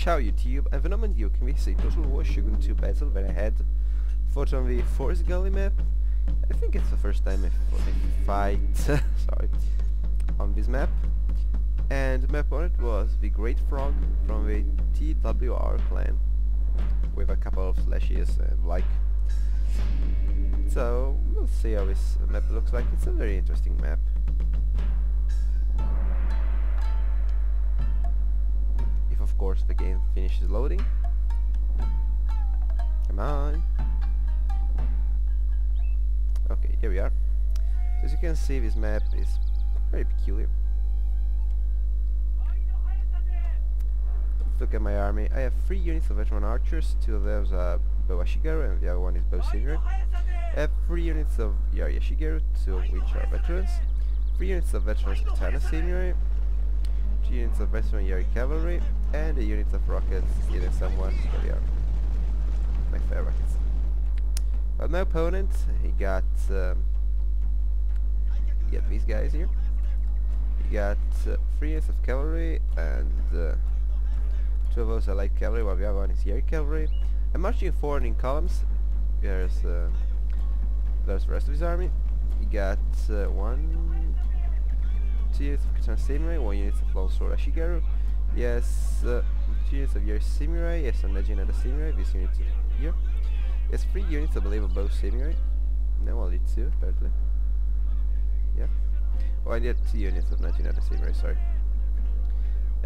Ciao YouTube, and phenomenon you can visit Total War Shogun 2 battle where I had fought on the Forest Gully map. I think it's the first time I fight sorry, on this map. And my opponent was the Great Frog from the TWR clan with a couple of slashes and like. So we'll see how this map looks like. It's a very interesting map. Of course the game finishes loading. Come on. Okay, here we are. So as you can see, this map is very peculiar. Let's look at my army. I have 3 units of veteran archers, 2 of those are bow Ashigaru and the other one is bow samurai. I have 3 units of Yari Ashigaru, 2 of which are veterans, 3 units of veterans katana samurai, 2 units of veteran Yari cavalry, and a unit of rockets hidden somewhere. Here we are. My fair rockets. But my opponent, he got these guys here. He got 3 units of cavalry and 2 of those are light cavalry, while the other one is Yari cavalry. I'm marching forward in columns. There's the rest of his army. He got 2 units of katana samurai, 1 unit of longsword Ashigaru. Yes, 2 units of Yari samurai, yes, and legend of the samurai, this unit here. Yes, 3 units, I believe, of both samurai. No, only 2, apparently. Yeah. Oh, I need 2 units of legend of the samurai, sorry.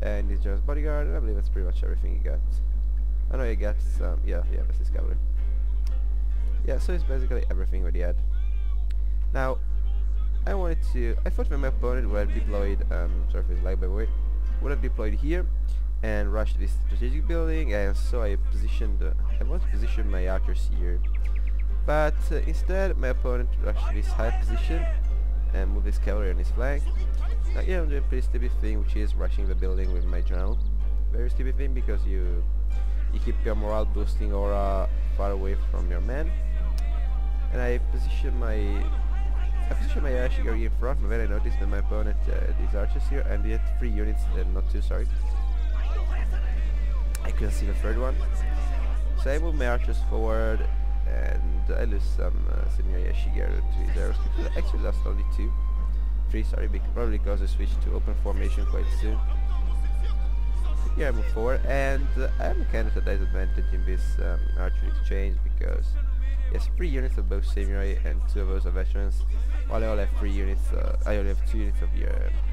And he's just bodyguard, and I believe that's pretty much everything he got. Oh no, he got some, yeah, that's his cavalry. Yeah, so it's basically everything that he had. Now, I thought that my opponent would have deployed, sorry for his lag by the way, would have deployed here and rushed this strategic building, and so I want to position my archers here. But instead my opponent rushed this high position and moved his cavalry on his flank. Now here I'm doing a pretty stupid thing, which is rushing the building with my general. Very stupid thing, because you keep your morale boosting aura far away from your men. And I position my Ashigaru in front, but then I noticed that my opponent these archers here, and he had 3 units, not 2, sorry. I couldn't see the 3rd one. So I move my archers forward, and I lose some senior Ashigaru to his arrows. Actually lost only 3, sorry, probably because I switched to open formation quite soon. So here I move forward, and I am kind of at a disadvantage in this archery exchange, because yes, 3 units of both samurai and 2 of those are veterans, while I only have 3 units, I only have 2 units of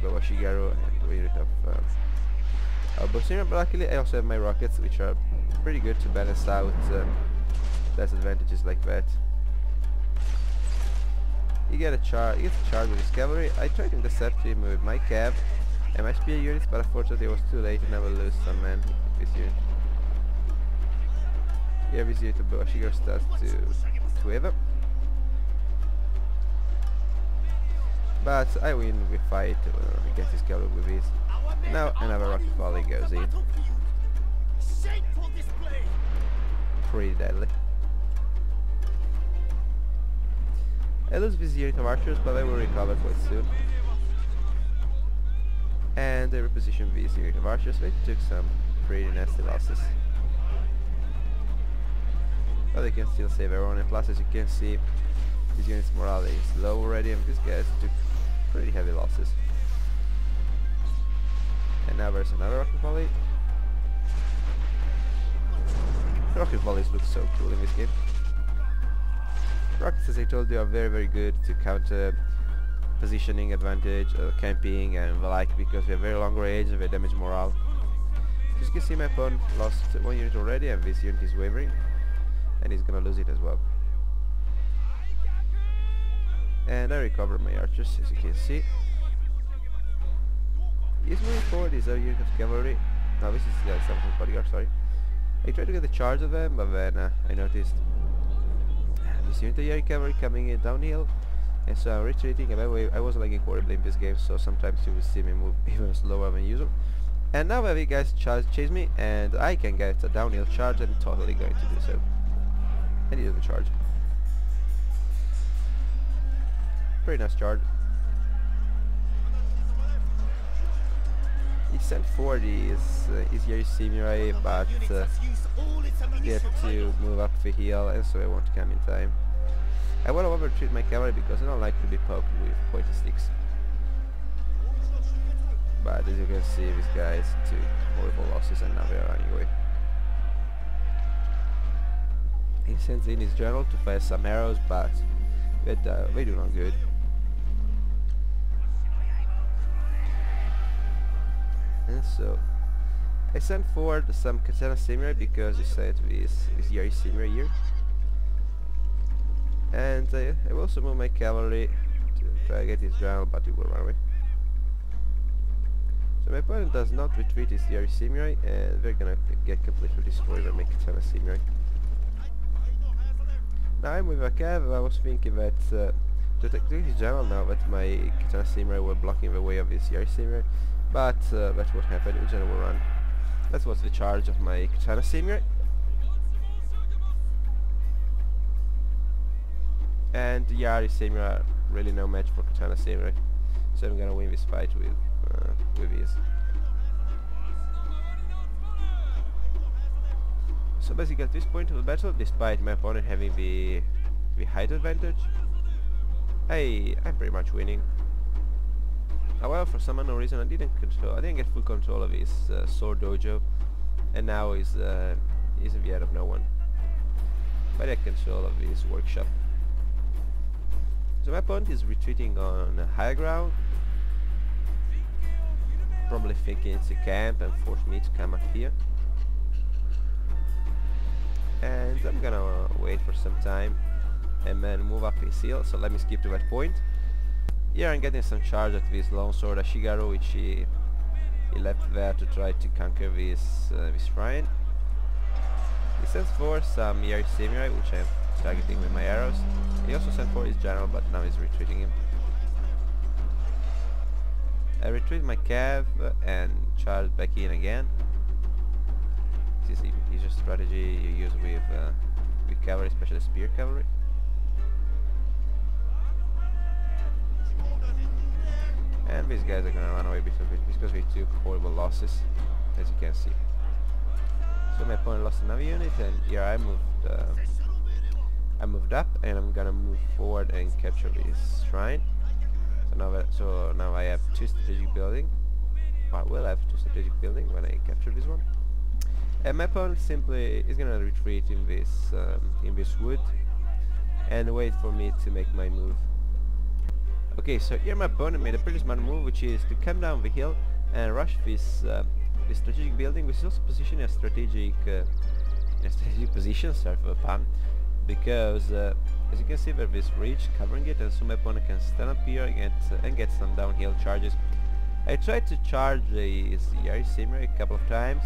bow Ashigaru and 1 unit of bow samurai, but luckily I also have my rockets, which are pretty good to balance out disadvantages like that. He gets a charge with his cavalry. I tried to intercept him with my cav and my spear units, but unfortunately it was too late and I will lose some men with this unit. Here this unit of bow Ashigaru starts to waver. But I win with fight against his cavalry with this. Now another rocket volley goes in. Pretty deadly. I lose this unit of archers, but I will recover quite soon. And I reposition this unit of archers, so I took some pretty nasty losses. But I can still save everyone, and plus as you can see, this unit's morale is low already, and these guys took pretty heavy losses. And now there's another rocket volley. Rocket volleys look so cool in this game. Rockets, as I told you, are very good to counter positioning advantage, camping and the like, because they have very long range and they damage morale. As you can see, my opponent lost 1 unit already, and this unit is wavering, and he's gonna lose it as well. And I recover my archers, as you can see. He's moving forward, his other unit of cavalry. No, this is something bodyguard, sorry. I tried to get the charge of them, but then I noticed this unit of Yari cavalry coming in downhill, and so I'm retreating. And by the way, I was lagging horribly in this game, so sometimes you will see me move even slower than usual. And now the guys chase me, and I can get a downhill charge, and totally going to do so. And he doesn't charge. Pretty nice charge. He sent for his Yari Samurai, but he had to move up the hill, and so I won't come in time. I want to over-retreat my cavalry because I don't like to be poked with pointy sticks. But as you can see, these guys took horrible losses and now they are running away. He sends in his general to fire some arrows, but they do not good. And so I sent forward some Katana Samurai because he sent this Yari Samurai here. And I will also move my cavalry to try to get his general, but he will run away. So my opponent does not retreat his Yari Samurai, and they're gonna get completely destroyed by my Katana Samurai. Now I'm with a cav. I was thinking that to take his general now that my Katana Samurai were blocking the way of his Yari Samurai, but that's what happened. His general will run. That was the charge of my Katana Samurai. And Yari Samurai are really no match for Katana Samurai, so I'm gonna win this fight with ease. So basically at this point of the battle, despite my opponent having the height advantage, I'm pretty much winning. However, for some unknown reason I didn't get full control of his sword dojo, and now he's in the head of no one. But I control of his workshop. So my opponent is retreating on higher ground, probably thinking it's a camp and force me to come up here. And I'm gonna wait for some time and then move up his hill, so let me skip to that point. Here I'm getting some charge at this longsword Ashigaru, which he left there to try to conquer this shrine. He sends for some Yari Samurai, which I'm targeting with my arrows. He also sent for his general, but now he's retreating him. I retreat my cav and charge back in again. This is usual strategy you use with cavalry, especially spear cavalry. And these guys are gonna run away because we took horrible losses, as you can see. So my opponent lost another unit, and here I moved up, and I'm gonna move forward and capture this shrine. So now I have two strategic building. I will have two strategic building when I capture this one. And my opponent simply is gonna retreat in this wood and wait for me to make my move. Okay, so here my opponent made a pretty smart move, which is to come down the hill and rush this strategic building, which is also positioned in a strategic position, sorry for the pun, because as you can see there's this ridge covering it, and so my opponent can stand up here and get some downhill charges. I tried to charge his Yari Samurai a couple of times,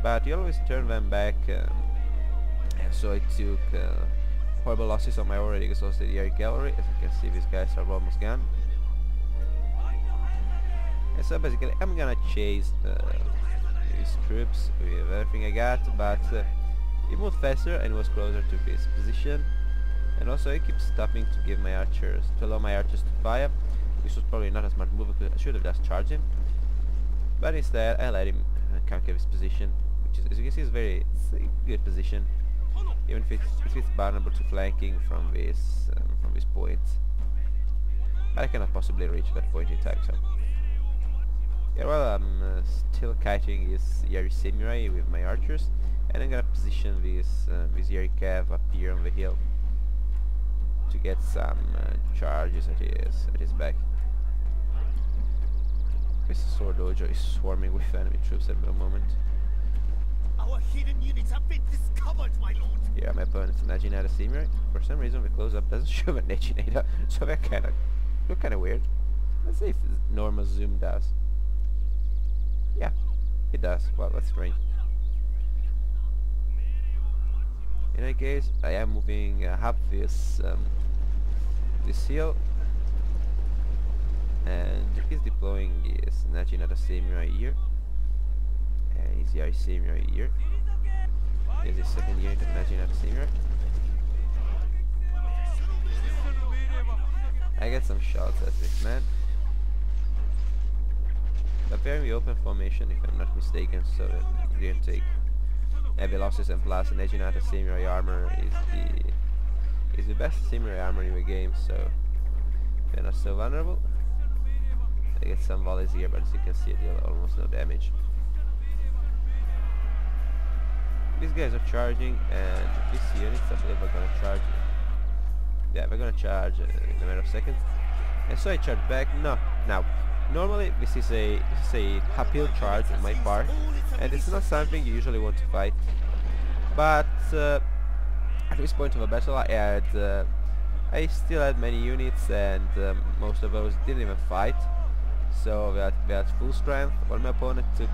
but he always turned them back, and so I took horrible losses on my already exhausted Yari cavalry. As you can see, these guys are almost gone. And so basically I'm gonna chase these troops with everything I got, but he moved faster and was closer to this position, and also I keep stopping to give my archers, to allow my archers to fire. This was probably not a smart move, because I should have just charged him, but instead I let him conquer this position, which is, as you can see, is a good position, even if it's vulnerable to flanking from this point. But I cannot possibly reach that point in time, so yeah, well, I'm still kiting his Yari Samurai with my archers, and I'm gonna position this Yari Cav up here on the hill to get some charges at his back. This sword dojo is swarming with enemy troops at the moment. Our hidden units have been discovered, my lord. Yeah, my opponent's an Najinata Samurai. For some reason the close-up doesn't show an Najinata, so that look kinda weird. Let's see if normal zoom does. Yeah, it does. Well, that's strange. In any case, I am moving up this hill, and he's deploying his Najinata Samurai here, and his Yari Samurai here. Here's his second unit of Najinata Samurai. I get some shots at this man, But they're in the open formation if I'm not mistaken, so you didn't take heavy losses, and plus an Ejinata Samurai armor is the best samurai armor in the game, so they're not so vulnerable. I get some volleys here, but as you can see I deal almost no damage. These guys are charging, and these units I believe are gonna charge. Yeah, they're gonna charge in a matter of seconds. And so I charge back. No, now normally this is a uphill charge on my part, and it's not something you usually want to fight. But at this point of the battle, I still had many units, and most of those didn't even fight. So they had full strength, while my opponent took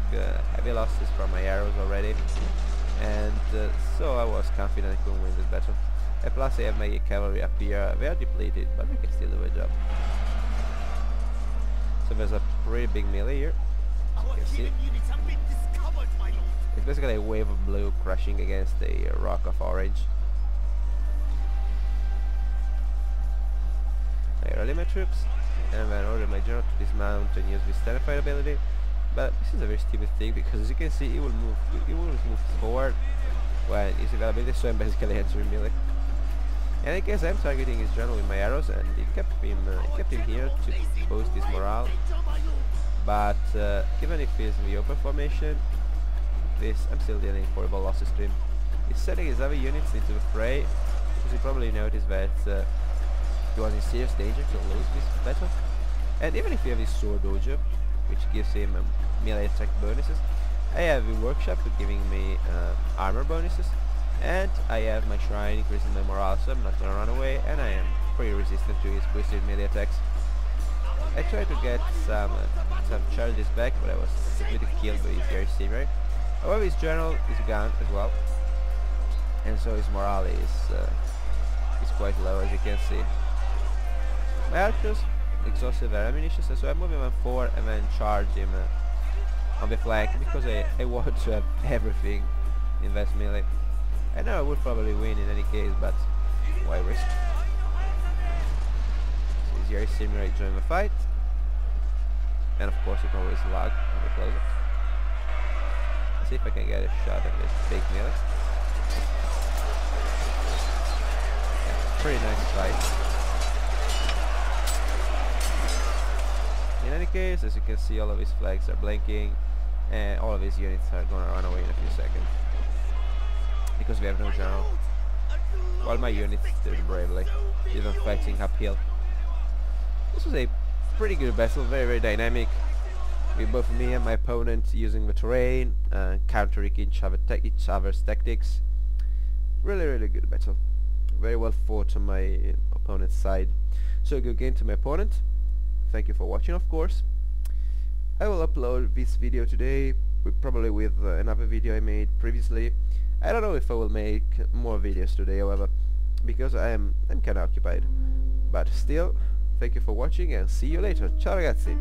heavy losses from my arrows already, and so I was confident I could win this battle. And plus I have my cavalry up here. They are depleted, but they can still do a job. So there's a pretty big melee here. Our hidden units have been discovered, my lord. It's basically a wave of blue crashing against a rock of orange. I rally my troops, and then order my general to dismount and use this terrified ability. But this is a very stupid thing, because as you can see, it will move forward when its availability, so I'm basically entering melee. And I guess I'm targeting his general with my arrows, and it kept him here to boost his morale. But even if he's in the open formation, I'm still dealing horrible losses to him. He's sending his other units into the fray, because he probably noticed that he was in serious danger to lose this battle. And even if you have his sword dojo, which gives him melee attack bonuses, I have a workshop giving me armor bonuses, and I have my shrine increasing my morale, so I'm not gonna run away, and I am pretty resistant to his boosted melee attacks. I tried to get some charges back, but I was completely killed by his Gary Samurai. However, his general is gone as well, and so his morale is quite low, as you can see. My archers exhausted their ammunition, so I'm moving on forward and then charge him on the flank, because I want to have everything in that melee. I know I would probably win in any case, but why risk? So his Gary Samurai join the fight, and of course you can always lag on the closer. Let's see if I can get a shot at this big melee. Yeah, pretty nice fight. In any case, as you can see, all of his flags are blinking, and all of his units are gonna run away in a few seconds, because we have no general, while my units did bravely, even fighting uphill. This was a pretty good battle, very, very dynamic, with both me and my opponent using the terrain, countering each other's tactics. Really, really good battle. Very well fought on my opponent's side. So good game to my opponent. Thank you for watching, of course. I will upload this video today, probably with another video I made previously. I don't know if I will make more videos today, however, because I'm kinda occupied. But still, thank you for watching, and see you later. Ciao ragazzi!